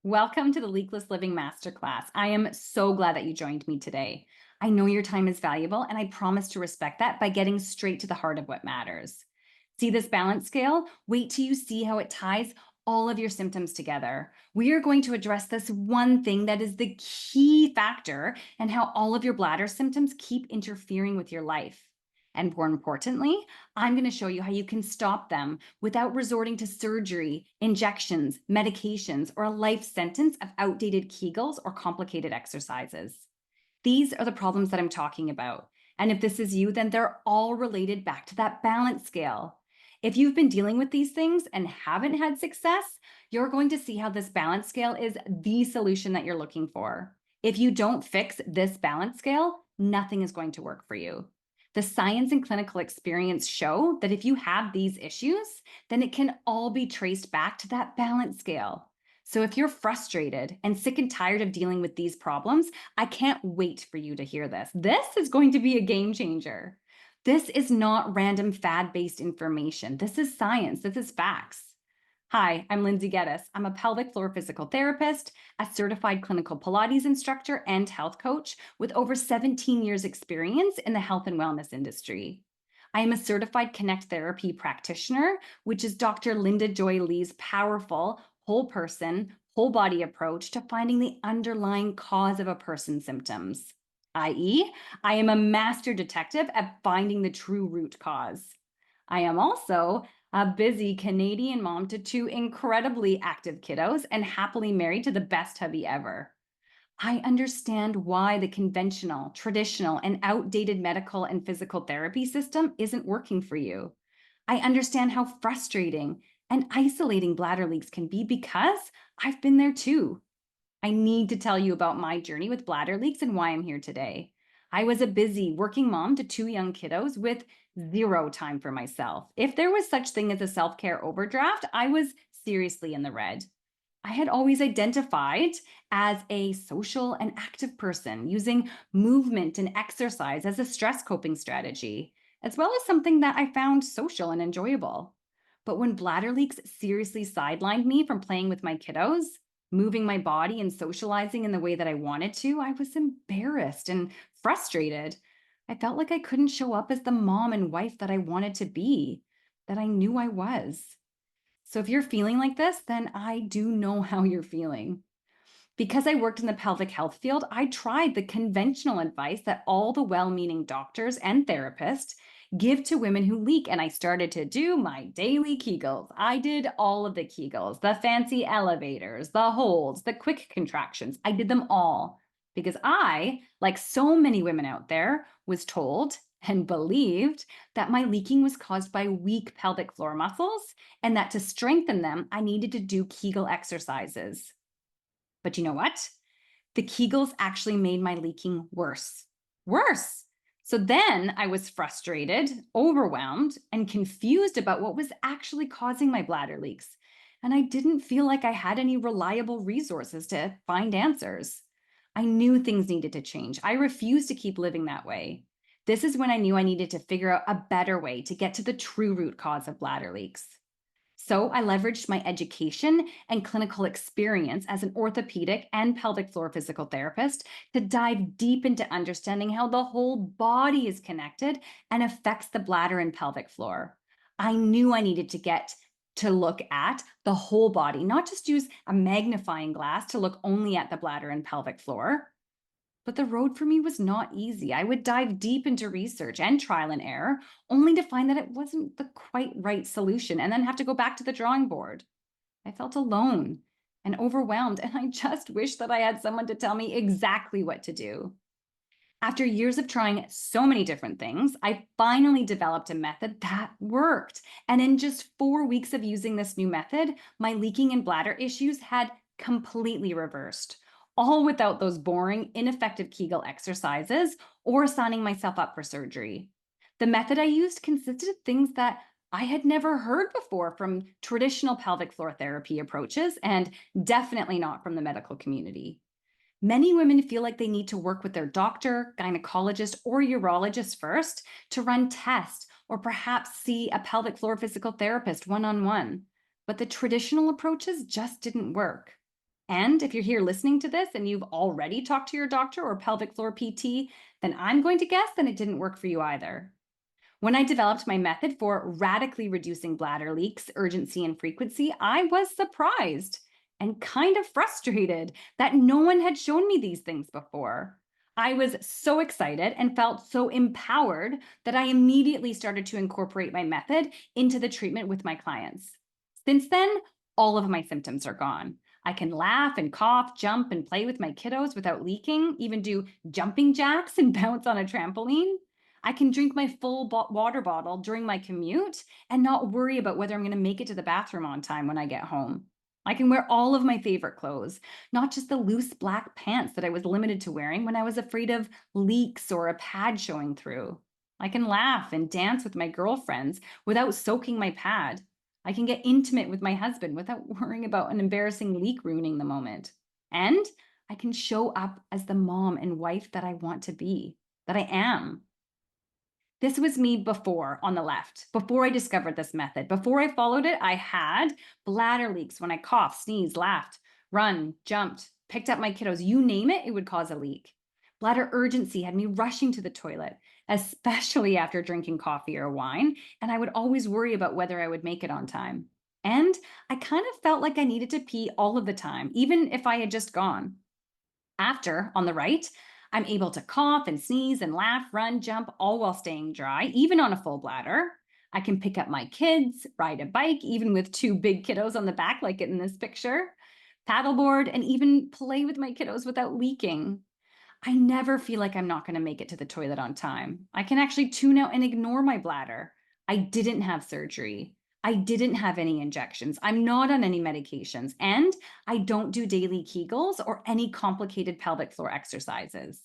Welcome to the LeakLess Living Masterclass. I am so glad that you joined me today. I know your time is valuable, and I promise to respect that by getting straight to the heart of what matters. See this balance scale? Wait till you see how it ties all of your symptoms together. We are going to address this one thing that is the key factor and how all of your bladder symptoms keep interfering with your life. And more importantly, I'm going to show you how you can stop them without resorting to surgery, injections, medications, or a life sentence of outdated Kegels or complicated exercises. These are the problems that I'm talking about. And if this is you, then they're all related back to that balance scale. If you've been dealing with these things and haven't had success, you're going to see how this balance scale is the solution that you're looking for. If you don't fix this balance scale, nothing is going to work for you. The science and clinical experience show that if you have these issues, then it can all be traced back to that balance scale. So if you're frustrated and sick and tired of dealing with these problems, I can't wait for you to hear this. This is going to be a game changer. This is not random fad-based information. This is science. This is facts. Hi, I'm Lindsay Geddes. I'm a pelvic floor physical therapist, a certified clinical Pilates instructor, and health coach with over 17 years experience in the health and wellness industry. I am a certified Connect therapy practitioner, which is Dr. Linda Joy Lee's powerful whole person, whole body approach to finding the underlying cause of a person's symptoms, i.e., I am a master detective at finding the true root cause. I am also a busy Canadian mom to two incredibly active kiddos and happily married to the best hubby ever. I understand why the conventional, traditional, and outdated medical and physical therapy system isn't working for you. I understand how frustrating and isolating bladder leaks can be because I've been there too. I need to tell you about my journey with bladder leaks and why I'm here today. I was a busy working mom to two young kiddos with zero time for myself. If there was such thing as a self-care overdraft, I was seriously in the red. I had always identified as a social and active person, using movement and exercise as a stress coping strategy, as well as something that I found social and enjoyable. But when bladder leaks seriously sidelined me from playing with my kiddos, moving my body and socializing in the way that I wanted to, I was embarrassed and frustrated. I felt like I couldn't show up as the mom and wife that I wanted to be, that I knew I was. So if you're feeling like this, then I do know how you're feeling. Because I worked in the pelvic health field, I tried the conventional advice that all the well-meaning doctors and therapists give to women who leak, and I started to do my daily Kegels. I did all of the Kegels, the fancy elevators, the holds, the quick contractions. I did them all because I, like so many women out there, was told and believed that my leaking was caused by weak pelvic floor muscles and that to strengthen them, I needed to do Kegel exercises. But you know what? The Kegels actually made my leaking worse. Worse. So then I was frustrated, overwhelmed, and confused about what was actually causing my bladder leaks. And I didn't feel like I had any reliable resources to find answers. I knew things needed to change. I refused to keep living that way. This is when I knew I needed to figure out a better way to get to the true root cause of bladder leaks. So I leveraged my education and clinical experience as an orthopedic and pelvic floor physical therapist to dive deep into understanding how the whole body is connected and affects the bladder and pelvic floor. I knew I needed to get to look at the whole body, not just use a magnifying glass to look only at the bladder and pelvic floor. But the road for me was not easy. I would dive deep into research and trial and error, only to find that it wasn't the quite right solution and then have to go back to the drawing board. I felt alone and overwhelmed, and I just wish that I had someone to tell me exactly what to do. After years of trying so many different things, I finally developed a method that worked. And in just 4 weeks of using this new method, my leaking and bladder issues had completely reversed, all without those boring, ineffective Kegel exercises or signing myself up for surgery. The method I used consisted of things that I had never heard before from traditional pelvic floor therapy approaches, and definitely not from the medical community. Many women feel like they need to work with their doctor, gynecologist, or urologist first to run tests or perhaps see a pelvic floor physical therapist one-on-one. But the traditional approaches just didn't work. And if you're here listening to this and you've already talked to your doctor or pelvic floor PT, then I'm going to guess that it didn't work for you either. When I developed my method for radically reducing bladder leaks, urgency, and frequency, I was surprised and kind of frustrated that no one had shown me these things before. I was so excited and felt so empowered that I immediately started to incorporate my method into the treatment with my clients. Since then, all of my symptoms are gone. I can laugh and cough, jump and play with my kiddos without leaking, even do jumping jacks and bounce on a trampoline. I can drink my full water bottle during my commute and not worry about whether I'm going to make it to the bathroom on time when I get home. I can wear all of my favorite clothes, not just the loose black pants that I was limited to wearing when I was afraid of leaks or a pad showing through. I can laugh and dance with my girlfriends without soaking my pad. I can get intimate with my husband without worrying about an embarrassing leak ruining the moment. And I can show up as the mom and wife that I want to be, that I am. This was me before on the left, before I discovered this method. Before I followed it, I had bladder leaks when I coughed, sneezed, laughed, run, jumped, picked up my kiddos. You name it, it would cause a leak. Bladder urgency had me rushing to the toilet, especially after drinking coffee or wine, and I would always worry about whether I would make it on time. And I kind of felt like I needed to pee all of the time, even if I had just gone. After, on the right, I'm able to cough and sneeze and laugh, run, jump, all while staying dry, even on a full bladder. I can pick up my kids, ride a bike, even with two big kiddos on the back, like in this picture, paddleboard, and even play with my kiddos without leaking. I never feel like I'm not going to make it to the toilet on time. I can actually tune out and ignore my bladder. I didn't have surgery. I didn't have any injections. I'm not on any medications. And I don't do daily Kegels or any complicated pelvic floor exercises.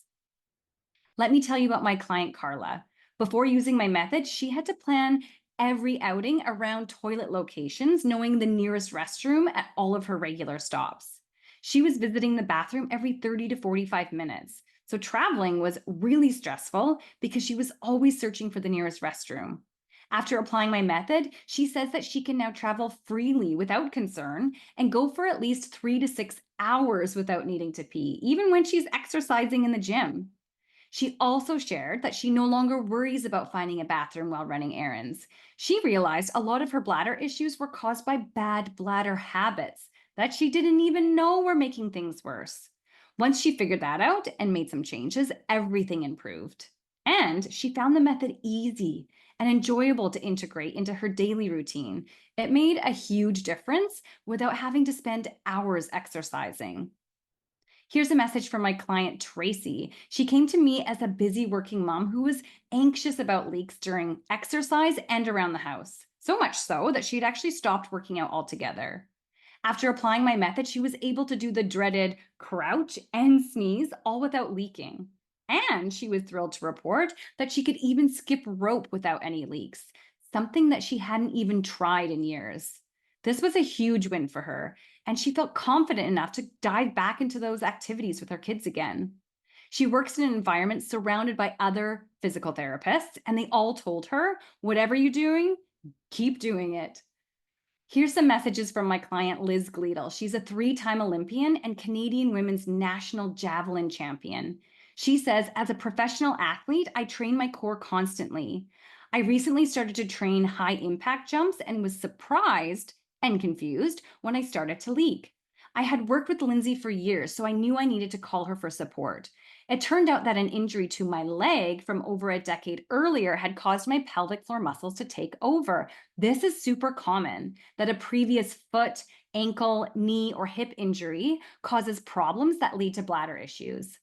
Let me tell you about my client, Carla. Before using my method, she had to plan every outing around toilet locations, knowing the nearest restroom at all of her regular stops. She was visiting the bathroom every 30 to 45 minutes. So traveling was really stressful because she was always searching for the nearest restroom. After applying my method, she says that she can now travel freely without concern and go for at least 3 to 6 hours without needing to pee, even when she's exercising in the gym. She also shared that she no longer worries about finding a bathroom while running errands. She realized a lot of her bladder issues were caused by bad bladder habits that she didn't even know were making things worse. Once she figured that out and made some changes, everything improved. And she found the method easy and enjoyable to integrate into her daily routine. It made a huge difference without having to spend hours exercising. Here's a message from my client, Tracy. She came to me as a busy working mom who was anxious about leaks during exercise and around the house. So much so that she'd actually stopped working out altogether. After applying my method, she was able to do the dreaded crouch and sneeze all without leaking. And she was thrilled to report that she could even skip rope without any leaks, something that she hadn't even tried in years. This was a huge win for her, and she felt confident enough to dive back into those activities with her kids again. She works in an environment surrounded by other physical therapists, and they all told her, whatever you're doing, keep doing it. Here's some messages from my client, Liz Geddes. She's a 3-time Olympian and Canadian women's national javelin champion. She says, as a professional athlete, I train my core constantly. I recently started to train high impact jumps and was surprised and confused when I started to leak. I had worked with Lindsay for years, so I knew I needed to call her for support. It turned out that an injury to my leg from over a decade earlier had caused my pelvic floor muscles to take over. This is super common, that a previous foot, ankle, knee, or hip injury causes problems that lead to bladder issues.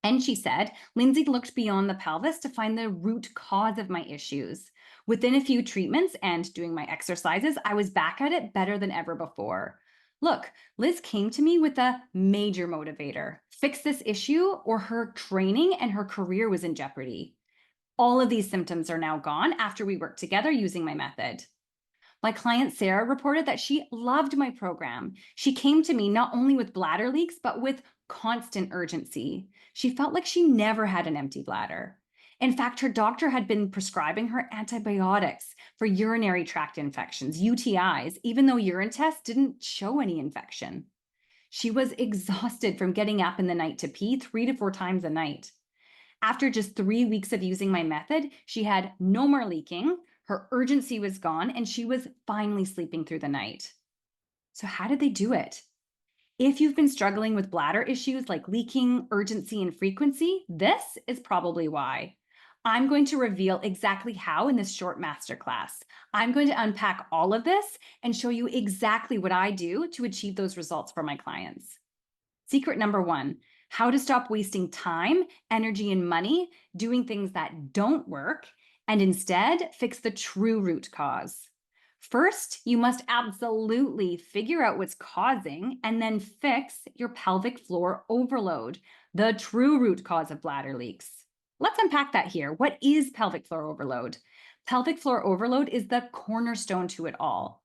And she said, Lindsay looked beyond the pelvis to find the root cause of my issues. Within a few treatments and doing my exercises, I was back at it better than ever before. Look, Liz came to me with a major motivator: fix this issue, or her training and her career was in jeopardy. All of these symptoms are now gone after we worked together using my method. My client Sarah reported that she loved my program. She came to me not only with bladder leaks, but with constant urgency. She felt like she never had an empty bladder. In fact, her doctor had been prescribing her antibiotics for urinary tract infections, UTIs, even though urine tests didn't show any infection. She was exhausted from getting up in the night to pee 3 to 4 times a night. After just 3 weeks of using my method, she had no more leaking, her urgency was gone, and she was finally sleeping through the night. So, how did they do it? If you've been struggling with bladder issues like leaking, urgency, and frequency, this is probably why. I'm going to reveal exactly how in this short masterclass. I'm going to unpack all of this and show you exactly what I do to achieve those results for my clients. Secret number one, how to stop wasting time, energy, and money doing things that don't work and instead fix the true root cause. First, you must absolutely figure out what's causing and then fix your pelvic floor overload, the true root cause of bladder leaks. Let's unpack that here. What is pelvic floor overload? Pelvic floor overload is the cornerstone to it all.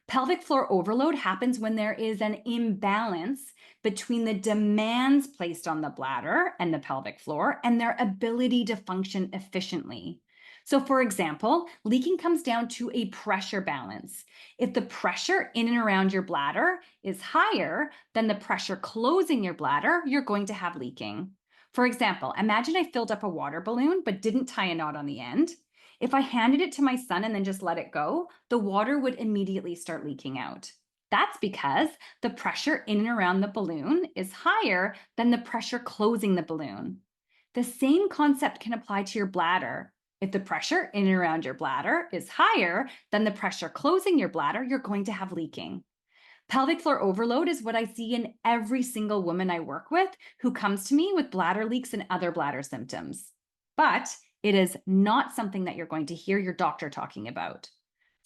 Pelvic floor overload happens when there is an imbalance between the demands placed on the bladder and the pelvic floor and their ability to function efficiently. So, for example, leaking comes down to a pressure balance. If the pressure in and around your bladder is higher than the pressure closing your bladder, you're going to have leaking. For example, imagine I filled up a water balloon but didn't tie a knot on the end. If I handed it to my son and then just let it go, the water would immediately start leaking out. That's because the pressure in and around the balloon is higher than the pressure closing the balloon. The same concept can apply to your bladder. If the pressure in and around your bladder is higher than the pressure closing your bladder, you're going to have leaking. Pelvic floor overload is what I see in every single woman I work with who comes to me with bladder leaks and other bladder symptoms. But it is not something that you're going to hear your doctor talking about.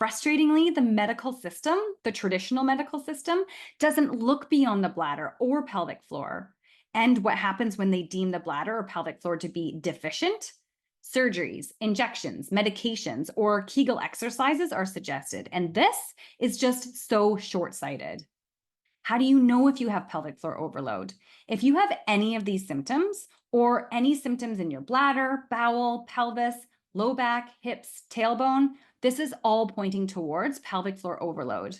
Frustratingly, the medical system, the traditional medical system, doesn't look beyond the bladder or pelvic floor. And what happens when they deem the bladder or pelvic floor to be deficient? Surgeries, injections, medications, or Kegel exercises are suggested. And this is just so short-sighted. How do you know if you have pelvic floor overload? If you have any of these symptoms or any symptoms in your bladder, bowel, pelvis, low back, hips, tailbone, this is all pointing towards pelvic floor overload.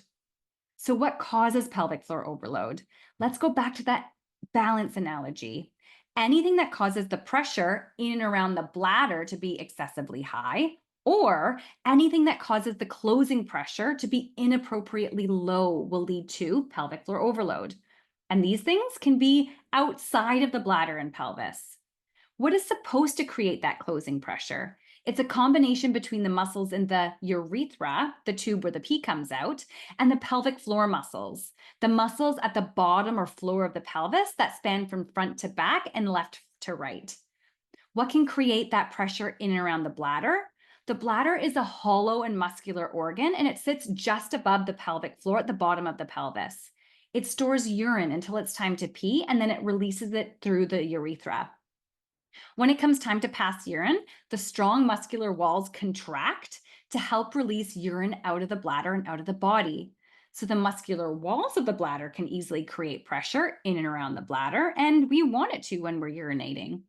So what causes pelvic floor overload? Let's go back to that balance analogy. Anything that causes the pressure in and around the bladder to be excessively high, or anything that causes the closing pressure to be inappropriately low will lead to pelvic floor overload. And these things can be outside of the bladder and pelvis. What is supposed to create that closing pressure? It's a combination between the muscles in the urethra, the tube where the pee comes out, and the pelvic floor muscles, the muscles at the bottom or floor of the pelvis that span from front to back and left to right. What can create that pressure in and around the bladder? The bladder is a hollow and muscular organ, and it sits just above the pelvic floor at the bottom of the pelvis. It stores urine until it's time to pee, and then it releases it through the urethra. When it comes time to pass urine, the strong muscular walls contract to help release urine out of the bladder and out of the body. So the muscular walls of the bladder can easily create pressure in and around the bladder, and we want it to when we're urinating.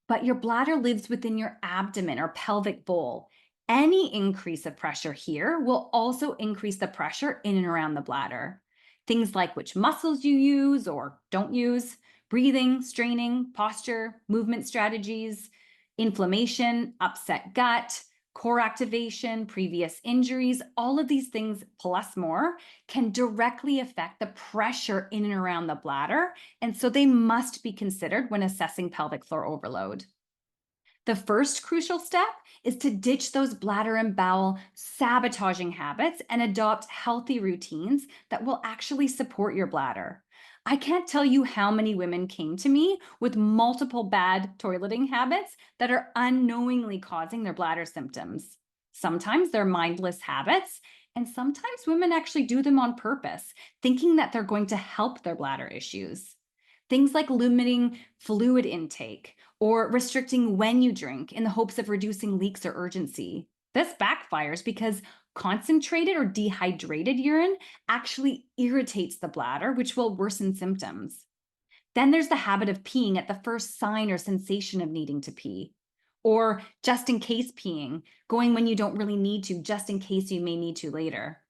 But your bladder lives within your abdomen or pelvic bowl. Any increase of pressure here will also increase the pressure in and around the bladder. Things like which muscles you use or don't use, breathing, straining, posture, movement strategies, inflammation, upset gut, core activation, previous injuries, all of these things plus more can directly affect the pressure in and around the bladder. And so they must be considered when assessing pelvic floor overload. The first crucial step is to ditch those bladder and bowel sabotaging habits and adopt healthy routines that will actually support your bladder. I can't tell you how many women came to me with multiple bad toileting habits that are unknowingly causing their bladder symptoms. Sometimes they're mindless habits, and sometimes women actually do them on purpose, thinking that they're going to help their bladder issues. Things like limiting fluid intake or restricting when you drink in the hopes of reducing leaks or urgency. This backfires because concentrated or dehydrated urine actually irritates the bladder, which will worsen symptoms. Then there's the habit of peeing at the first sign or sensation of needing to pee, or just in case peeing, going when you don't really need to, just in case you may need to later.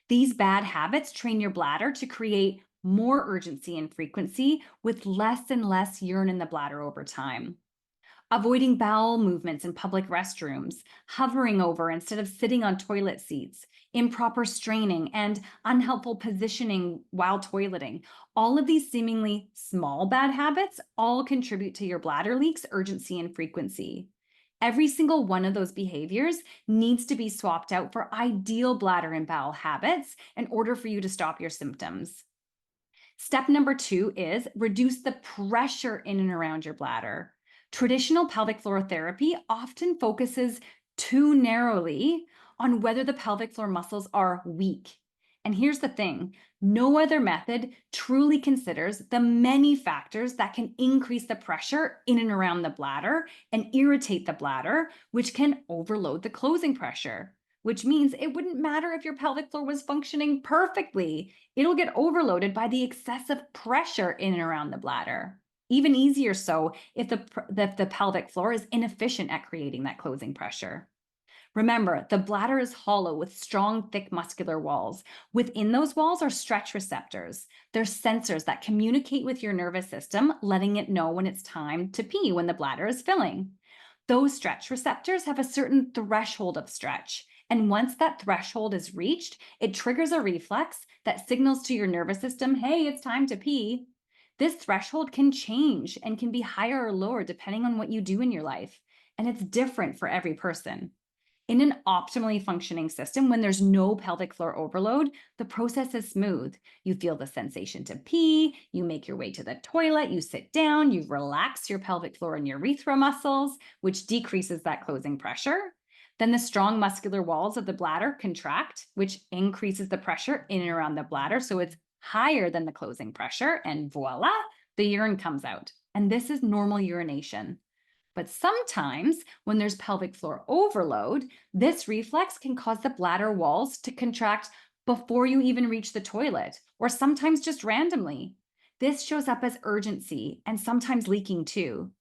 These bad habits train your bladder to create more urgency and frequency with less and less urine in the bladder over time. Avoiding bowel movements in public restrooms, hovering over instead of sitting on toilet seats, improper straining, and unhelpful positioning while toileting. All of these seemingly small bad habits all contribute to your bladder leaks, urgency, and frequency. Every single one of those behaviors needs to be swapped out for ideal bladder and bowel habits in order for you to stop your symptoms. Step number 2 is reduce the pressure in and around your bladder. Traditional pelvic floor therapy often focuses too narrowly on whether the pelvic floor muscles are weak. And here's the thing, no other method truly considers the many factors that can increase the pressure in and around the bladder and irritate the bladder, which can overload the closing pressure, which means it wouldn't matter if your pelvic floor was functioning perfectly. It'll get overloaded by the excessive pressure in and around the bladder. Even easier so if the pelvic floor is inefficient at creating that closing pressure. Remember, the bladder is hollow with strong, thick muscular walls. Within those walls are stretch receptors. They're sensors that communicate with your nervous system, letting it know when it's time to pee when the bladder is filling. Those stretch receptors have a certain threshold of stretch. And once that threshold is reached, it triggers a reflex that signals to your nervous system, hey, it's time to pee. This threshold can change and can be higher or lower depending on what you do in your life. And it's different for every person. In an optimally functioning system, when there's no pelvic floor overload, the process is smooth. You feel the sensation to pee, you make your way to the toilet, you sit down, you relax your pelvic floor and urethra muscles, which decreases that closing pressure. Then the strong muscular walls of the bladder contract, which increases the pressure in and around the bladder. So it's higher than the closing pressure, and voila, the urine comes out. And this is normal urination. But sometimes, when there's pelvic floor overload, this reflex can cause the bladder walls to contract before you even reach the toilet, or sometimes just randomly. This shows up as urgency and sometimes leaking too.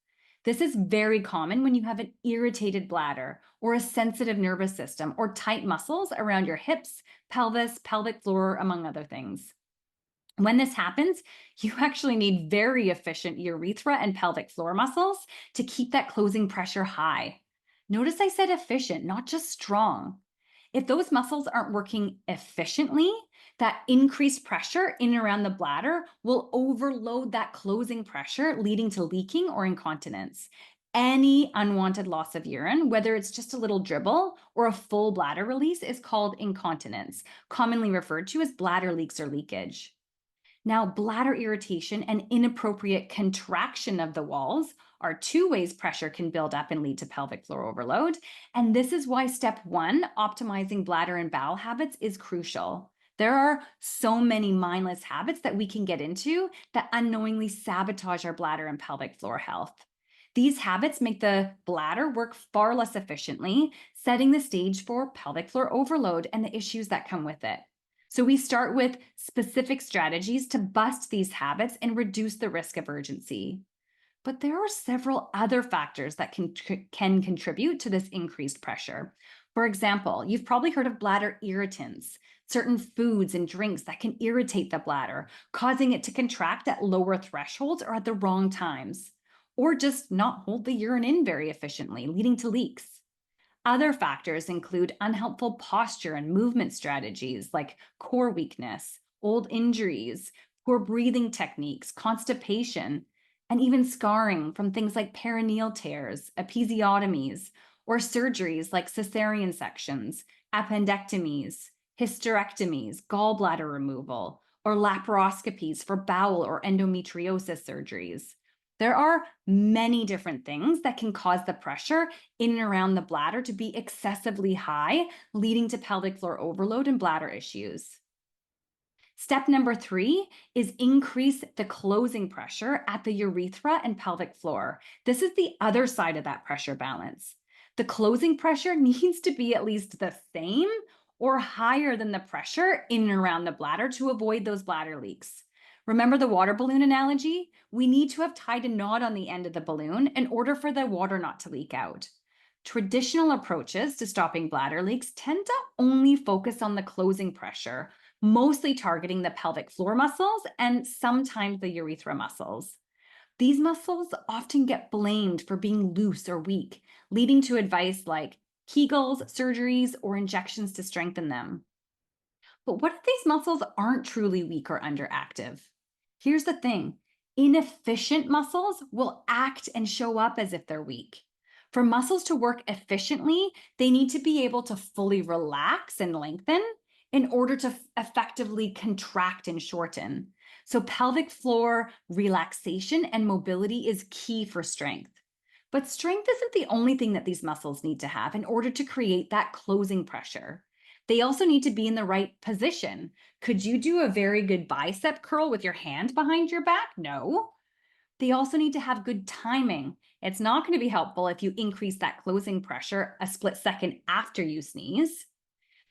This is very common when you have an irritated bladder or a sensitive nervous system or tight muscles around your hips, pelvis, pelvic floor, among other things. When this happens, you actually need very efficient urethra and pelvic floor muscles to keep that closing pressure high. Notice I said efficient, not just strong. If those muscles aren't working efficiently, that increased pressure in and around the bladder will overload that closing pressure, leading to leaking or incontinence. Any unwanted loss of urine, whether it's just a little dribble or a full bladder release, is called incontinence, commonly referred to as bladder leaks or leakage. Now, bladder irritation and inappropriate contraction of the walls are two ways pressure can build up and lead to pelvic floor overload. And this is why step 1, optimizing bladder and bowel habits, is crucial. There are so many mindless habits that we can get into that unknowingly sabotage our bladder and pelvic floor health. These habits make the bladder work far less efficiently, setting the stage for pelvic floor overload and the issues that come with it. So we start with specific strategies to bust these habits and reduce the risk of urgency. But there are several other factors that can contribute to this increased pressure. For example, you've probably heard of bladder irritants, certain foods and drinks that can irritate the bladder, causing it to contract at lower thresholds or at the wrong times, or just not hold the urine in very efficiently, leading to leaks. Other factors include unhelpful posture and movement strategies like core weakness, old injuries, poor breathing techniques, constipation, and even scarring from things like perineal tears, episiotomies, or surgeries like cesarean sections, appendectomies, hysterectomies, gallbladder removal, or laparoscopies for bowel or endometriosis surgeries. There are many different things that can cause the pressure in and around the bladder to be excessively high, leading to pelvic floor overload and bladder issues. Step number 3 is increase the closing pressure at the urethra and pelvic floor. This is the other side of that pressure balance. The closing pressure needs to be at least the same or higher than the pressure in and around the bladder to avoid those bladder leaks. Remember the water balloon analogy? We need to have tied a knot on the end of the balloon in order for the water not to leak out. Traditional approaches to stopping bladder leaks tend to only focus on the closing pressure, mostly targeting the pelvic floor muscles and sometimes the urethra muscles. These muscles often get blamed for being loose or weak, leading to advice like Kegels, surgeries, or injections to strengthen them. But what if these muscles aren't truly weak or underactive? Here's the thing: inefficient muscles will act and show up as if they're weak. For muscles to work efficiently, they need to be able to fully relax and lengthen in order to effectively contract and shorten. So, pelvic floor relaxation and mobility is key for strength. But strength isn't the only thing that these muscles need to have in order to create that closing pressure. They also need to be in the right position. Could you do a very good bicep curl with your hand behind your back? No. They also need to have good timing. It's not going to be helpful if you increase that closing pressure a split second after you sneeze.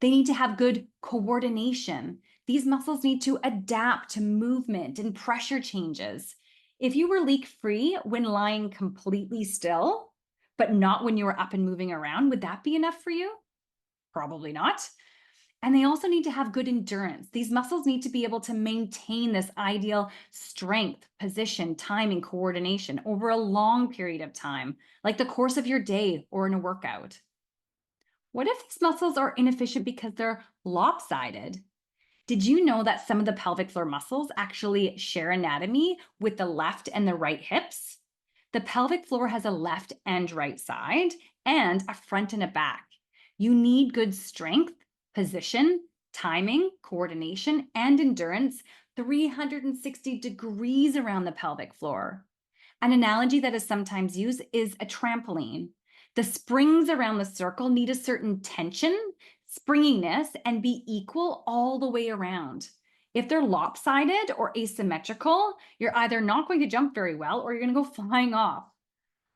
They need to have good coordination. These muscles need to adapt to movement and pressure changes. If you were leak free when lying completely still, but not when you were up and moving around, would that be enough for you? Probably not. And they also need to have good endurance. These muscles need to be able to maintain this ideal strength, position, timing, coordination over a long period of time, like the course of your day or in a workout. What if these muscles are inefficient because they're lopsided? Did you know that some of the pelvic floor muscles actually share anatomy with the left and the right hips? The pelvic floor has a left and right side and a front and a back. You need good strength, position, timing, coordination, and endurance 360 degrees around the pelvic floor. An analogy that is sometimes used is a trampoline. The springs around the circle need a certain tension, springiness, and be equal all the way around. If they're lopsided or asymmetrical, you're either not going to jump very well or you're going to go flying off.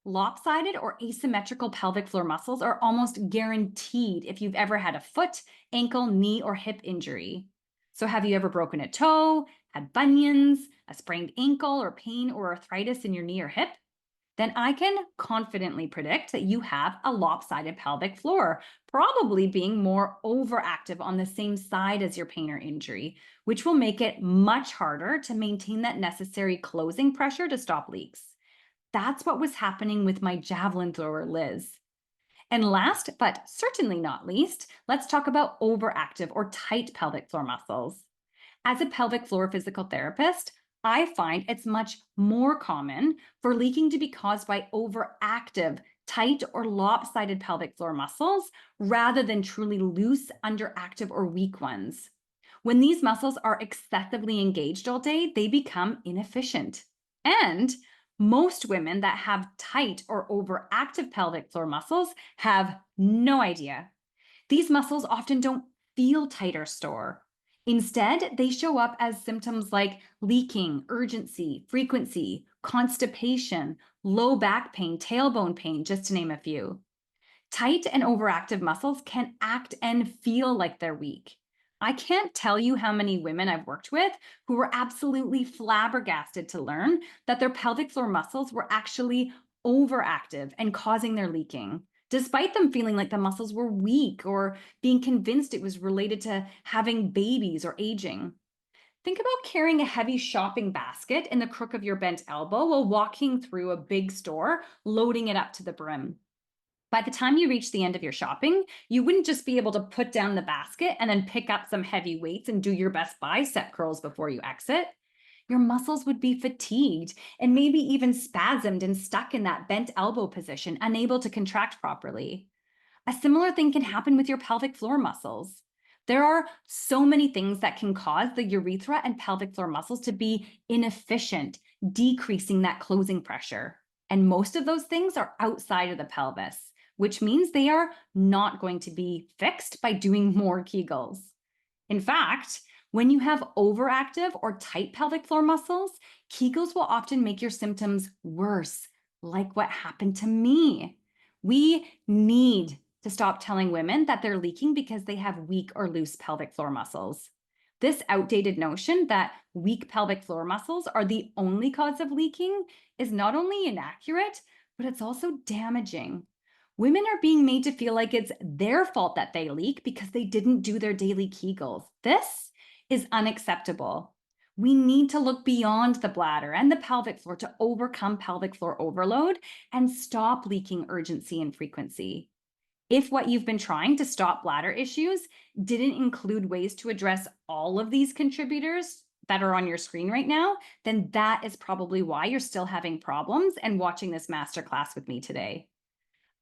Lopsided or asymmetrical pelvic floor muscles are almost guaranteed if you've ever had a foot, ankle, knee, or hip injury. So, have you ever broken a toe, had bunions, a sprained ankle, or pain or arthritis in your knee or hip? Then I can confidently predict that you have a lopsided pelvic floor, probably being more overactive on the same side as your pain or injury, which will make it much harder to maintain that necessary closing pressure to stop leaks. That's what was happening with my javelin thrower, Liz. And last, but certainly not least, let's talk about overactive or tight pelvic floor muscles. As a pelvic floor physical therapist, I find it's much more common for leaking to be caused by overactive, tight, or lopsided pelvic floor muscles rather than truly loose, underactive, or weak ones. When these muscles are excessively engaged all day, they become inefficient. And most women that have tight or overactive pelvic floor muscles have no idea. These muscles often don't feel tight or sore. Instead, they show up as symptoms like leaking, urgency, frequency, constipation, low back pain, tailbone pain, just to name a few. Tight and overactive muscles can act and feel like they're weak. I can't tell you how many women I've worked with who were absolutely flabbergasted to learn that their pelvic floor muscles were actually overactive and causing their leaking, despite them feeling like the muscles were weak or being convinced it was related to having babies or aging. Think about carrying a heavy shopping basket in the crook of your bent elbow while walking through a big store, loading it up to the brim. By the time you reach the end of your shopping, you wouldn't just be able to put down the basket and then pick up some heavy weights and do your best bicep curls before you exit. Your muscles would be fatigued and maybe even spasmed and stuck in that bent elbow position, unable to contract properly. A similar thing can happen with your pelvic floor muscles. There are so many things that can cause the urethra and pelvic floor muscles to be inefficient, decreasing that closing pressure. And most of those things are outside of the pelvis, which means they are not going to be fixed by doing more Kegels. In fact, when you have overactive or tight pelvic floor muscles, Kegels will often make your symptoms worse, like what happened to me. We need to stop telling women that they're leaking because they have weak or loose pelvic floor muscles. This outdated notion that weak pelvic floor muscles are the only cause of leaking is not only inaccurate, but it's also damaging. Women are being made to feel like it's their fault that they leak because they didn't do their daily Kegels. This is unacceptable. We need to look beyond the bladder and the pelvic floor to overcome pelvic floor overload and stop leaking urgency and frequency. If what you've been trying to stop bladder issues didn't include ways to address all of these contributors that are on your screen right now, then that is probably why you're still having problems and watching this masterclass with me today.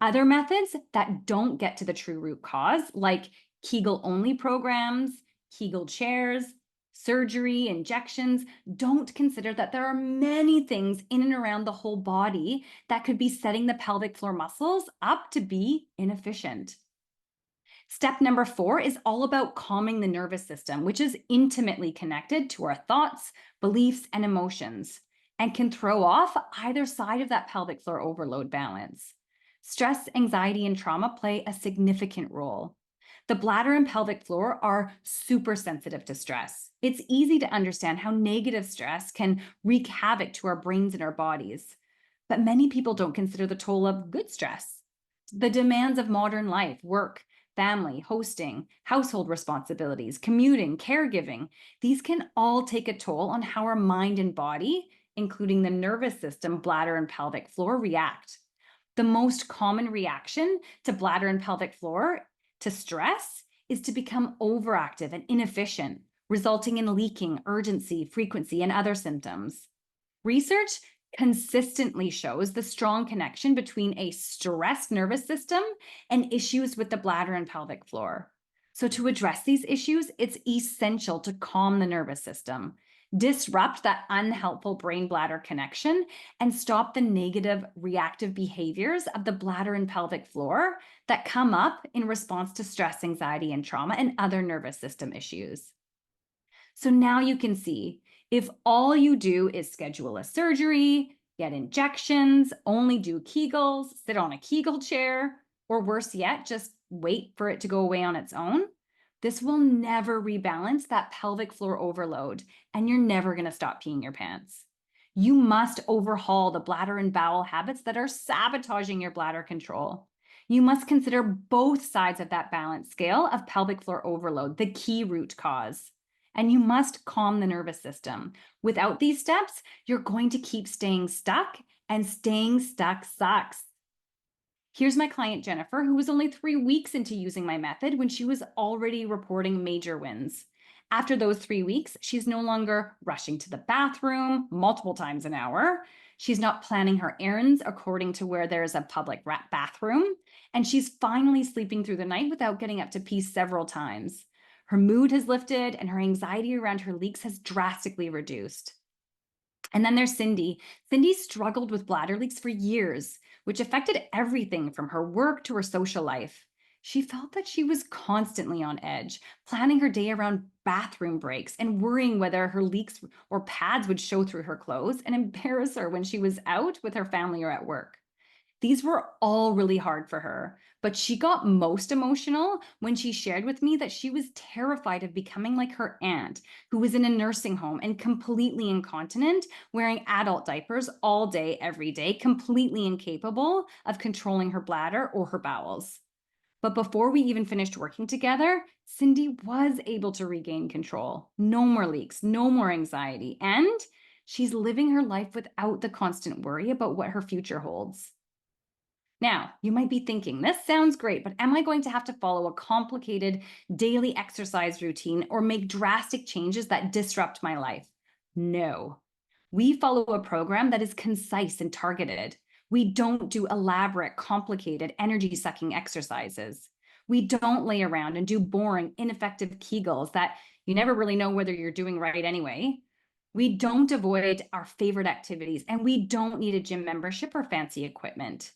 Other methods that don't get to the true root cause, like Kegel-only programs, Kegel chairs, surgery, injections, don't consider that there are many things in and around the whole body that could be setting the pelvic floor muscles up to be inefficient. Step number 4 is all about calming the nervous system, which is intimately connected to our thoughts, beliefs, and emotions, and can throw off either side of that pelvic floor overload balance. Stress, anxiety, and trauma play a significant role. The bladder and pelvic floor are super sensitive to stress. It's easy to understand how negative stress can wreak havoc to our brains and our bodies. But many people don't consider the toll of good stress. The demands of modern life, work, family, hosting, household responsibilities, commuting, caregiving, these can all take a toll on how our mind and body, including the nervous system, bladder, and pelvic floor, react. The most common reaction to bladder and pelvic floor to stress is to become overactive and inefficient, resulting in leaking, urgency, frequency, and other symptoms. Research consistently shows the strong connection between a stressed nervous system and issues with the bladder and pelvic floor. So to address these issues, it's essential to calm the nervous system, disrupt that unhelpful brain-bladder connection, and stop the negative reactive behaviors of the bladder and pelvic floor that come up in response to stress, anxiety, and trauma and other nervous system issues. So now you can see, if all you do is schedule a surgery, get injections, only do Kegels, sit on a Kegel chair, or worse yet, just wait for it to go away on its own, this will never rebalance that pelvic floor overload, and you're never going to stop peeing your pants. You must overhaul the bladder and bowel habits that are sabotaging your bladder control. You must consider both sides of that balance scale of pelvic floor overload, the key root cause. And you must calm the nervous system. Without these steps, you're going to keep staying stuck, and staying stuck sucks. Here's my client, Jennifer, who was only 3 weeks into using my method when she was already reporting major wins. After those 3 weeks, she's no longer rushing to the bathroom multiple times an hour. She's not planning her errands according to where there's a public bathroom. And she's finally sleeping through the night without getting up to pee several times. Her mood has lifted and her anxiety around her leaks has drastically reduced. And then there's Cindy. Cindy struggled with bladder leaks for years, which affected everything from her work to her social life. She felt that she was constantly on edge, planning her day around bathroom breaks and worrying whether her leaks or pads would show through her clothes and embarrass her when she was out with her family or at work. These were all really hard for her, but she got most emotional when she shared with me that she was terrified of becoming like her aunt, who was in a nursing home and completely incontinent, wearing adult diapers all day, every day, completely incapable of controlling her bladder or her bowels. But before we even finished working together, Cindy was able to regain control. No more leaks, no more anxiety, and she's living her life without the constant worry about what her future holds. Now, you might be thinking, this sounds great, but am I going to have to follow a complicated daily exercise routine or make drastic changes that disrupt my life? No. We follow a program that is concise and targeted. We don't do elaborate, complicated, energy-sucking exercises. We don't lay around and do boring, ineffective Kegels that you never really know whether you're doing right anyway. We don't avoid our favorite activities, and we don't need a gym membership or fancy equipment.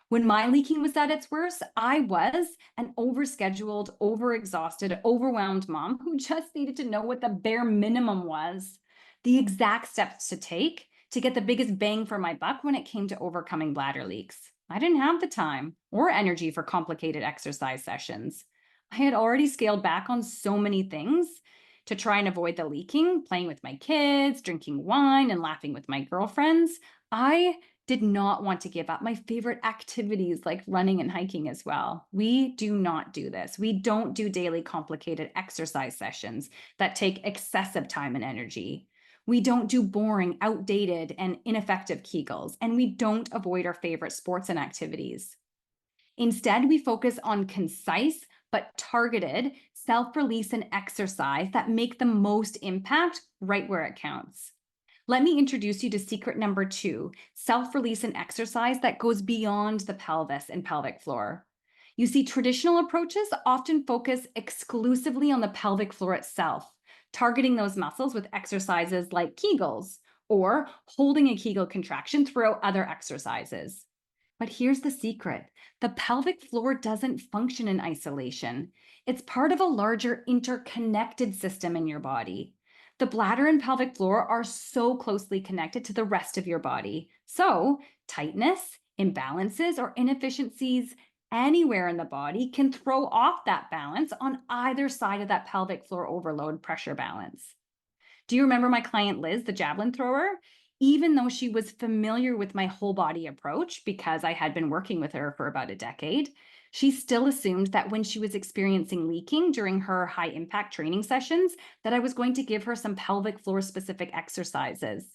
When my leaking was at its worst, I was an overscheduled, overexhausted, overwhelmed mom who just needed to know what the bare minimum was, the exact steps to take to get the biggest bang for my buck when it came to overcoming bladder leaks. I didn't have the time or energy for complicated exercise sessions. I had already scaled back on so many things to try and avoid the leaking, playing with my kids, drinking wine, and laughing with my girlfriends. I Did not want to give up my favorite activities like running and hiking as well. We do not do this. We don't do daily complicated exercise sessions that take excessive time and energy. We don't do boring, outdated, and ineffective Kegels, and we don't avoid our favorite sports and activities. Instead, we focus on concise but targeted self release and exercise that make the most impact right where it counts. Let me introduce you to secret number 2, self-release and exercise that goes beyond the pelvis and pelvic floor. You see, traditional approaches often focus exclusively on the pelvic floor itself, targeting those muscles with exercises like Kegels or holding a Kegel contraction throughout other exercises. But here's the secret. The pelvic floor doesn't function in isolation. It's part of a larger interconnected system in your body. The bladder and pelvic floor are so closely connected to the rest of your body. So, tightness, imbalances, or inefficiencies anywhere in the body can throw off that balance on either side of that pelvic floor overload pressure balance. Do you remember my client Liz, the javelin thrower? Even though she was familiar with my whole body approach because I had been working with her for about a decade, she still assumed that when she was experiencing leaking during her high impact training sessions, that I was going to give her some pelvic floor specific exercises.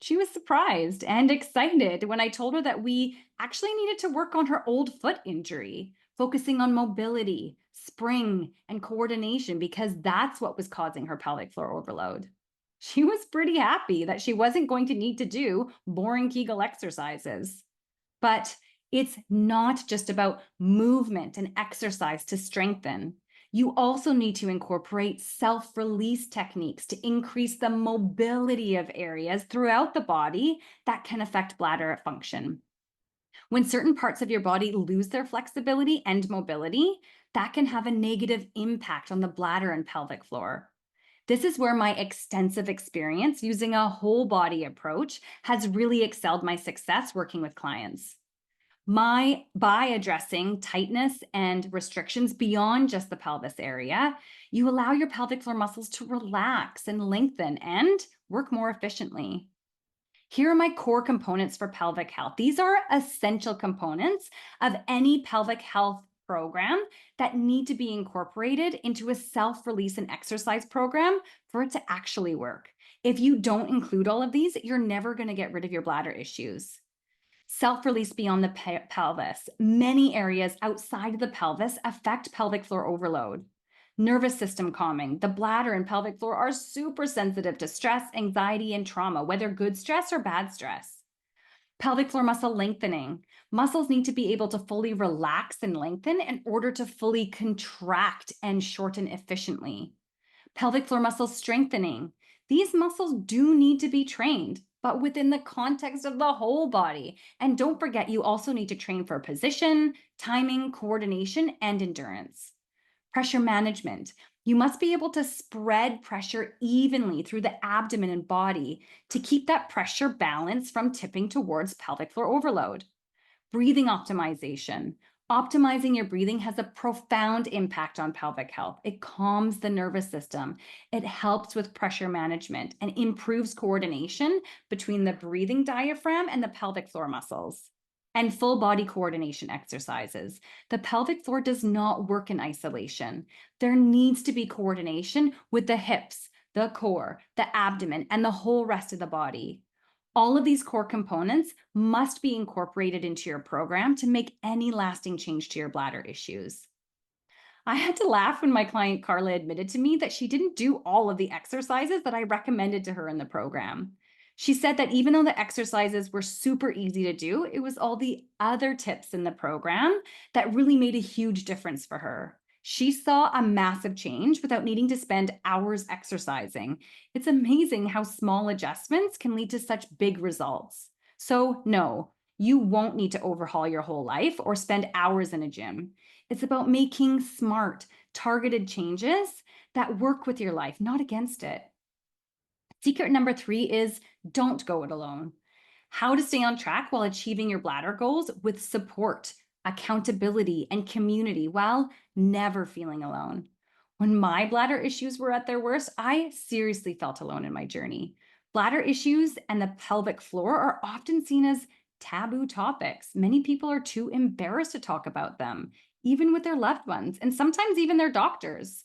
She was surprised and excited when I told her that we actually needed to work on her old foot injury, focusing on mobility, spring, and coordination because that's what was causing her pelvic floor overload. She was pretty happy that she wasn't going to need to do boring Kegel exercises. But it's not just about movement and exercise to strengthen. You also need to incorporate self release techniques to increase the mobility of areas throughout the body that can affect bladder function. When certain parts of your body lose their flexibility and mobility, that can have a negative impact on the bladder and pelvic floor. This is where my extensive experience using a whole body approach has really excelled my success working with clients. By addressing tightness and restrictions beyond just the pelvis area, you allow your pelvic floor muscles to relax and lengthen and work more efficiently. Here are my core components for pelvic health. These are essential components of any pelvic health program that need to be incorporated into a self-release and exercise program for it to actually work. If you don't include all of these, you're never going to get rid of your bladder issues. Self-release beyond the pelvis. Many areas outside of the pelvis affect pelvic floor overload. Nervous system calming. The bladder and pelvic floor are super sensitive to stress, anxiety, and trauma, whether good stress or bad stress. Pelvic floor muscle lengthening. Muscles need to be able to fully relax and lengthen in order to fully contract and shorten efficiently. Pelvic floor muscle strengthening. These muscles do need to be trained, but within the context of the whole body. And don't forget, you also need to train for position, timing, coordination, and endurance. Pressure management. You must be able to spread pressure evenly through the abdomen and body to keep that pressure balance from tipping towards pelvic floor overload. Breathing optimization. Optimizing your breathing has a profound impact on pelvic health. It calms the nervous system. It helps with pressure management and improves coordination between the breathing diaphragm and the pelvic floor muscles. And full body coordination exercises. The pelvic floor does not work in isolation. There needs to be coordination with the hips, the core, the abdomen, and the whole rest of the body. All of these core components must be incorporated into your program to make any lasting change to your bladder issues. I had to laugh when my client Carla admitted to me that she didn't do all of the exercises that I recommended to her in the program. She said that even though the exercises were super easy to do, it was all the other tips in the program that really made a huge difference for her. She saw a massive change without needing to spend hours exercising. It's amazing how small adjustments can lead to such big results. So, no, you won't need to overhaul your whole life or spend hours in a gym. It's about making smart, targeted changes that work with your life, not against it. Secret number 3 is don't go it alone. How to stay on track while achieving your bladder goals with support, accountability, and community while never feeling alone. When my bladder issues were at their worst, I seriously felt alone in my journey. Bladder issues and the pelvic floor are often seen as taboo topics. Many people are too embarrassed to talk about them, even with their loved ones, and sometimes even their doctors.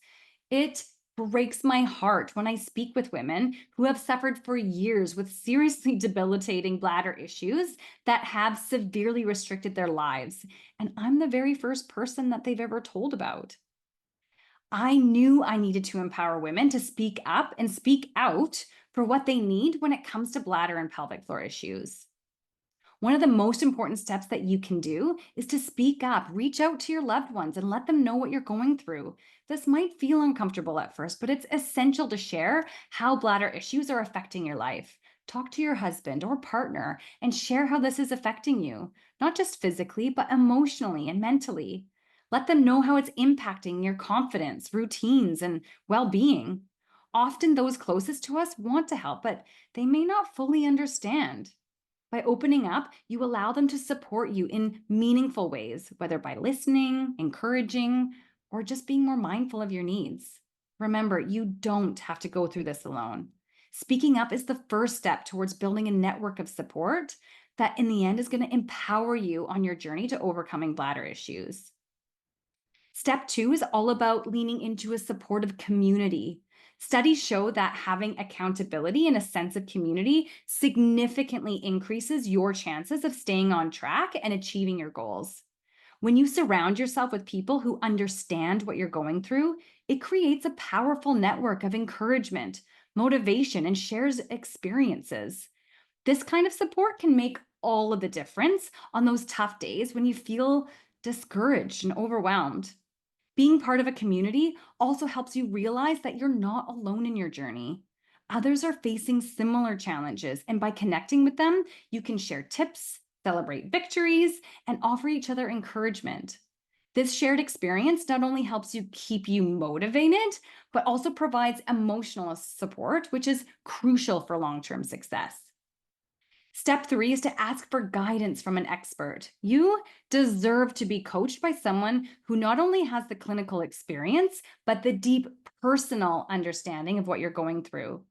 It breaks my heart when I speak with women who have suffered for years with seriously debilitating bladder issues that have severely restricted their lives. And I'm the very first person that they've ever told about. I knew I needed to empower women to speak up and speak out for what they need when it comes to bladder and pelvic floor issues. One of the most important steps that you can do is to speak up, reach out to your loved ones, and let them know what you're going through. This might feel uncomfortable at first, but it's essential to share how bladder issues are affecting your life. Talk to your husband or partner and share how this is affecting you, not just physically, but emotionally and mentally. Let them know how it's impacting your confidence, routines, and well being. Often, those closest to us want to help, but they may not fully understand. By opening up, you allow them to support you in meaningful ways, whether by listening, encouraging, or just being more mindful of your needs. Remember, you don't have to go through this alone. Speaking up is the first step towards building a network of support that, in the end, is going to empower you on your journey to overcoming bladder issues. Step 2 is all about leaning into a supportive community. Studies show that having accountability and a sense of community significantly increases your chances of staying on track and achieving your goals. When you surround yourself with people who understand what you're going through, it creates a powerful network of encouragement, motivation, and shares experiences. This kind of support can make all of the difference on those tough days when you feel discouraged and overwhelmed. Being part of a community also helps you realize that you're not alone in your journey. Others are facing similar challenges, and by connecting with them, you can share tips, celebrate victories, and offer each other encouragement. This shared experience not only helps you keep you motivated, but also provides emotional support, which is crucial for long-term success. Step 3 is to ask for guidance from an expert. You deserve to be coached by someone who not only has the clinical experience, but the deep personal understanding of what you're going through.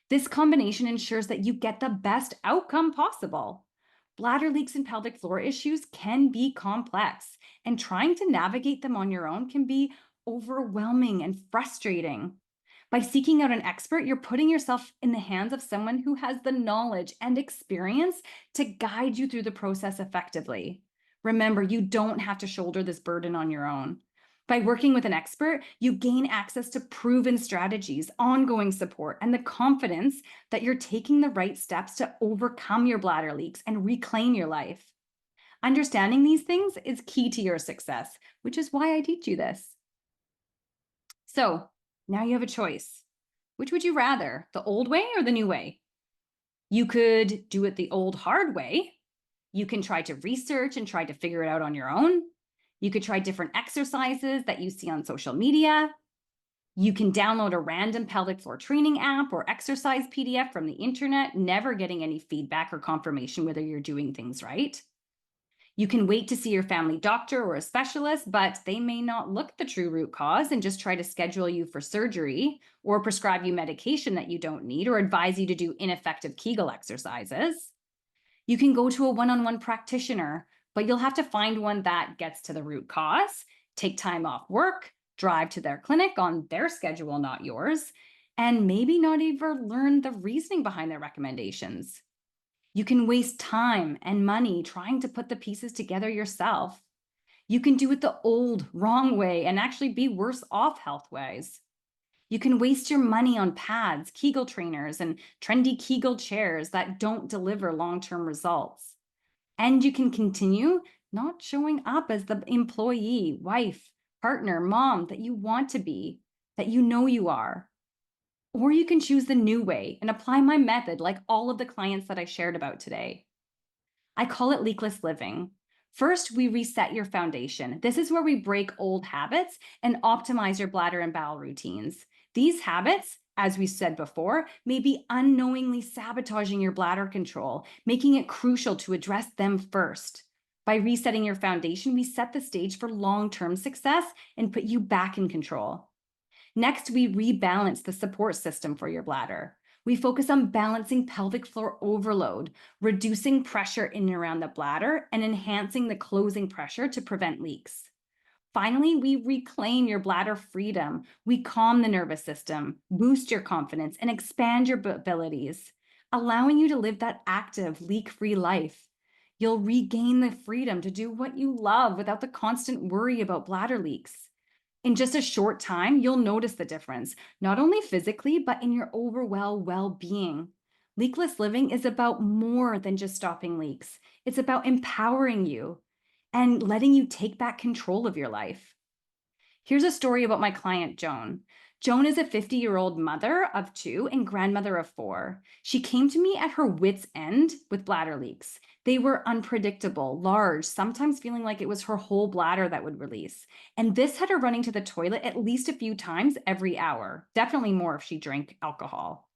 This combination ensures that you get the best outcome possible. Bladder leaks and pelvic floor issues can be complex, and trying to navigate them on your own can be overwhelming and frustrating. By seeking out an expert, you're putting yourself in the hands of someone who has the knowledge and experience to guide you through the process effectively. Remember, you don't have to shoulder this burden on your own. By working with an expert, you gain access to proven strategies, ongoing support, and the confidence that you're taking the right steps to overcome your bladder leaks and reclaim your life. Understanding these things is key to your success, which is why I teach you this. So, now you have a choice. Which would you rather, the old way or the new way? You could do it the old hard way. You can try to research and try to figure it out on your own. You could try different exercises that you see on social media. You can download a random pelvic floor training app or exercise PDF from the internet, never getting any feedback or confirmation whether you're doing things right. You can wait to see your family doctor or a specialist, but they may not look at the true root cause and just try to schedule you for surgery or prescribe you medication that you don't need or advise you to do ineffective Kegel exercises. You can go to a one-on-one practitioner, but you'll have to find one that gets to the root cause, take time off work, drive to their clinic on their schedule, not yours, and maybe not even learn the reasoning behind their recommendations. You can waste time and money trying to put the pieces together yourself. You can do it the old, wrong way and actually be worse off health-wise. You can waste your money on pads, Kegel trainers, and trendy Kegel chairs that don't deliver long-term results. And you can continue not showing up as the employee, wife, partner, mom that you want to be, that you know you are. Or you can choose the new way and apply my method like all of the clients that I shared about today. I call it leakless living. First, we reset your foundation. This is where we break old habits and optimize your bladder and bowel routines. These habits, as we said before, may be unknowingly sabotaging your bladder control, making it crucial to address them first. By resetting your foundation, we set the stage for long-term success and put you back in control. Next, we rebalance the support system for your bladder. We focus on balancing pelvic floor overload, reducing pressure in and around the bladder, and enhancing the closing pressure to prevent leaks. Finally, we reclaim your bladder freedom. We calm the nervous system, boost your confidence, and expand your abilities, allowing you to live that active, leak free life. You'll regain the freedom to do what you love without the constant worry about bladder leaks. In just a short time, you'll notice the difference, not only physically, but in your overall well being. Leakless living is about more than just stopping leaks, it's about empowering you and letting you take back control of your life. Here's a story about my client, Joan. Joan is a 50-year-old mother of two and grandmother of four. She came to me at her wits' end with bladder leaks. They were unpredictable, large, sometimes feeling like it was her whole bladder that would release. And this had her running to the toilet at least a few times every hour, definitely more if she drank alcohol.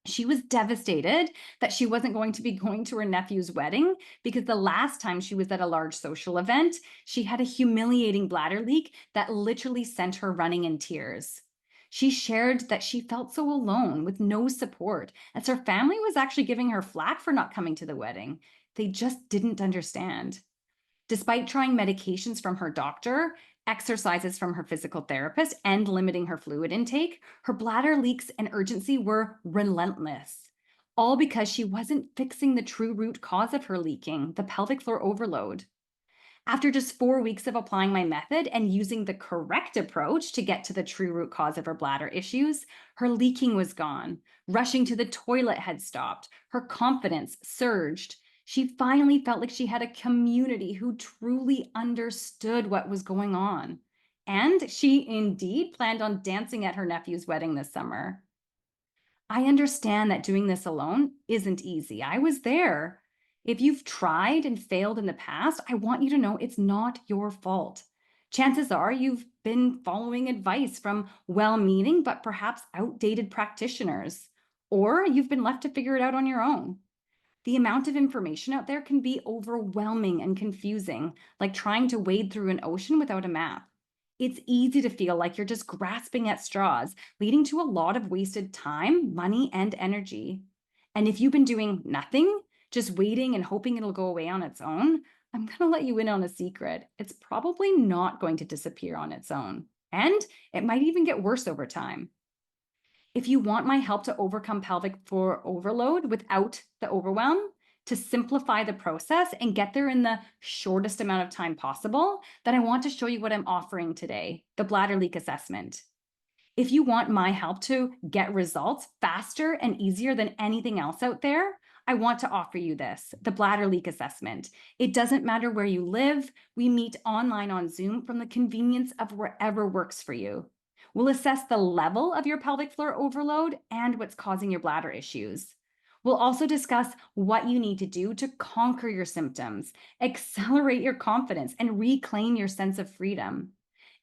She was devastated that she wasn't going to be going to her nephew's wedding because the last time she was at a large social event, she had a humiliating bladder leak that literally sent her running in tears. She shared that she felt so alone with no support, as her family was actually giving her flack for not coming to the wedding. They just didn't understand. Despite trying medications from her doctor, exercises from her physical therapist, and limiting her fluid intake, her bladder leaks and urgency were relentless. All because she wasn't fixing the true root cause of her leaking, the pelvic floor overload. After just 4 weeks of applying my method and using the correct approach to get to the true root cause of her bladder issues, her leaking was gone. Rushing to the toilet had stopped. Her confidence surged. She finally felt like she had a community who truly understood what was going on. And she indeed planned on dancing at her nephew's wedding this summer. I understand that doing this alone isn't easy. I was there. If you've tried and failed in the past, I want you to know it's not your fault. Chances are you've been following advice from well meaning but perhaps outdated practitioners, or you've been left to figure it out on your own. The amount of information out there can be overwhelming and confusing, like trying to wade through an ocean without a map. It's easy to feel like you're just grasping at straws, leading to a lot of wasted time, money, and energy. And if you've been doing nothing, just waiting and hoping it'll go away on its own, I'm going to let you in on a secret. It's probably not going to disappear on its own. And it might even get worse over time. If you want my help to overcome pelvic floor overload without the overwhelm, to simplify the process and get there in the shortest amount of time possible, then I want to show you what I'm offering today, the bladder leak assessment. If you want my help to get results faster and easier than anything else out there, I want to offer you this, the bladder leak assessment. It doesn't matter where you live. We meet online on Zoom from the convenience of wherever works for you. We'll assess the level of your pelvic floor overload and what's causing your bladder issues. We'll also discuss what you need to do to conquer your symptoms, accelerate your confidence, and reclaim your sense of freedom.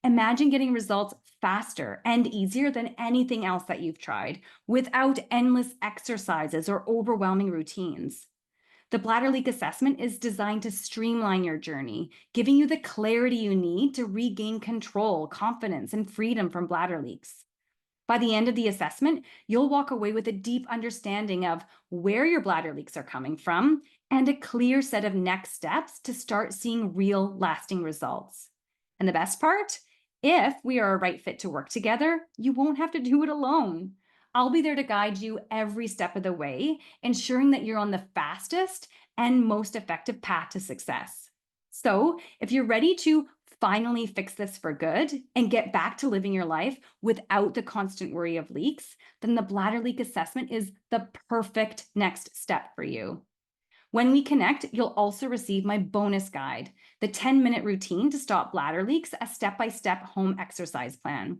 Imagine getting results faster and easier than anything else that you've tried, without endless exercises or overwhelming routines. The bladder leak assessment is designed to streamline your journey, giving you the clarity you need to regain control, confidence, and freedom from bladder leaks. By the end of the assessment, you'll walk away with a deep understanding of where your bladder leaks are coming from and a clear set of next steps to start seeing real, lasting results. And the best part? If we are a right fit to work together, you won't have to do it alone. I'll be there to guide you every step of the way, ensuring that you're on the fastest and most effective path to success. So, if you're ready to finally fix this for good and get back to living your life without the constant worry of leaks, then the bladder leak assessment is the perfect next step for you. When we connect, you'll also receive my bonus guide, the 10-minute routine to stop bladder leaks, a step-by-step home exercise plan.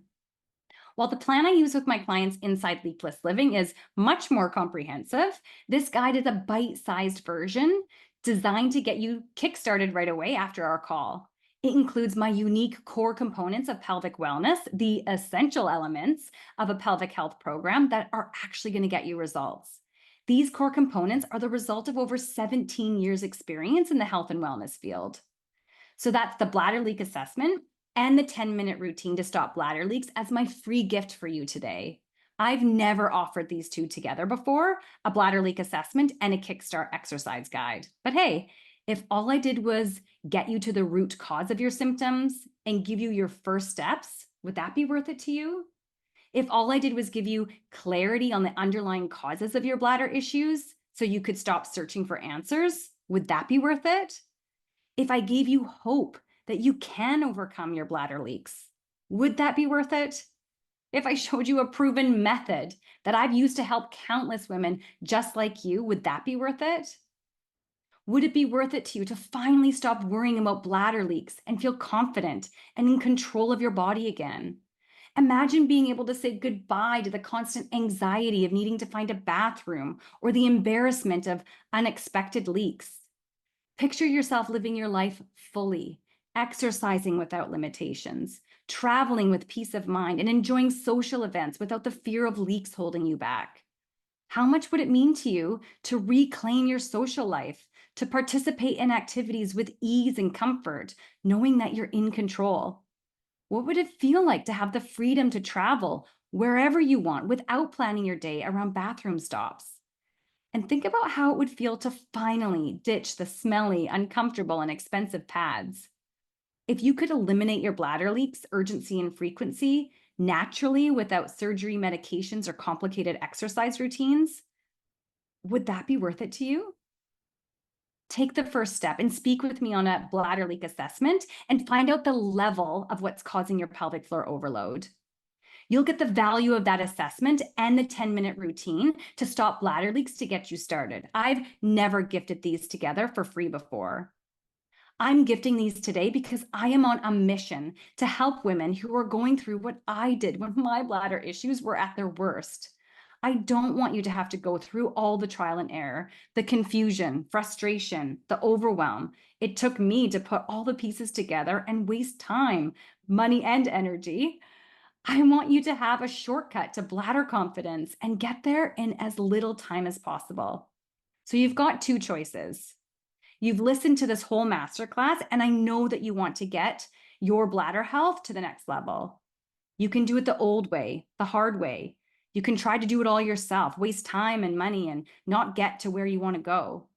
While the plan I use with my clients inside LeakLess Living is much more comprehensive, this guide is a bite-sized version designed to get you kickstarted right away after our call. It includes my unique core components of pelvic wellness, the essential elements of a pelvic health program that are actually going to get you results. These core components are the result of over 17 years experience in the health and wellness field. So that's the bladder leak assessment and the 10-minute routine to stop bladder leaks as my free gift for you today. I've never offered these two together before, a bladder leak assessment and a kickstart exercise guide. But hey, if all I did was get you to the root cause of your symptoms and give you your first steps, would that be worth it to you? If all I did was give you clarity on the underlying causes of your bladder issues so you could stop searching for answers, would that be worth it? If I gave you hope that you can overcome your bladder leaks, would that be worth it? If I showed you a proven method that I've used to help countless women just like you, would that be worth it? Would it be worth it to you to finally stop worrying about bladder leaks and feel confident and in control of your body again? Imagine being able to say goodbye to the constant anxiety of needing to find a bathroom or the embarrassment of unexpected leaks. Picture yourself living your life fully, exercising without limitations, traveling with peace of mind, and enjoying social events without the fear of leaks holding you back. How much would it mean to you to reclaim your social life, to participate in activities with ease and comfort, knowing that you're in control? What would it feel like to have the freedom to travel wherever you want without planning your day around bathroom stops? And think about how it would feel to finally ditch the smelly, uncomfortable, and expensive pads. If you could eliminate your bladder leaks, urgency and frequency naturally without surgery, medications, or complicated exercise routines, would that be worth it to you? Take the first step and speak with me on a bladder leak assessment and find out the level of what's causing your pelvic floor overload. You'll get the value of that assessment and the 10-minute routine to stop bladder leaks to get you started. I've never gifted these together for free before. I'm gifting these today because I am on a mission to help women who are going through what I did when my bladder issues were at their worst. I don't want you to have to go through all the trial and error, the confusion, frustration, the overwhelm. It took me to put all the pieces together and waste time, money, and energy. I want you to have a shortcut to bladder confidence and get there in as little time as possible. So you've got two choices. You've listened to this whole masterclass, and I know that you want to get your bladder health to the next level. You can do it the old way, the hard way. You can try to do it all yourself, waste time and money, and not get to where you want to go.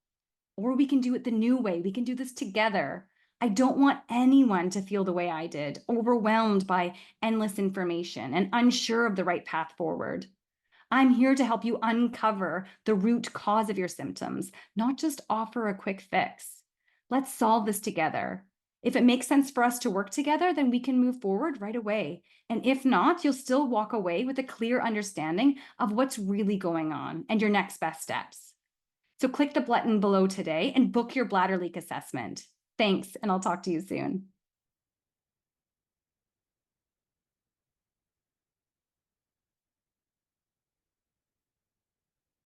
Or we can do it the new way. We can do this together. I don't want anyone to feel the way I did, overwhelmed by endless information and unsure of the right path forward. I'm here to help you uncover the root cause of your symptoms, not just offer a quick fix. Let's solve this together. If it makes sense for us to work together, then we can move forward right away. And if not, you'll still walk away with a clear understanding of what's really going on and your next best steps. So click the button below today and book your bladder leak assessment. Thanks, and I'll talk to you soon.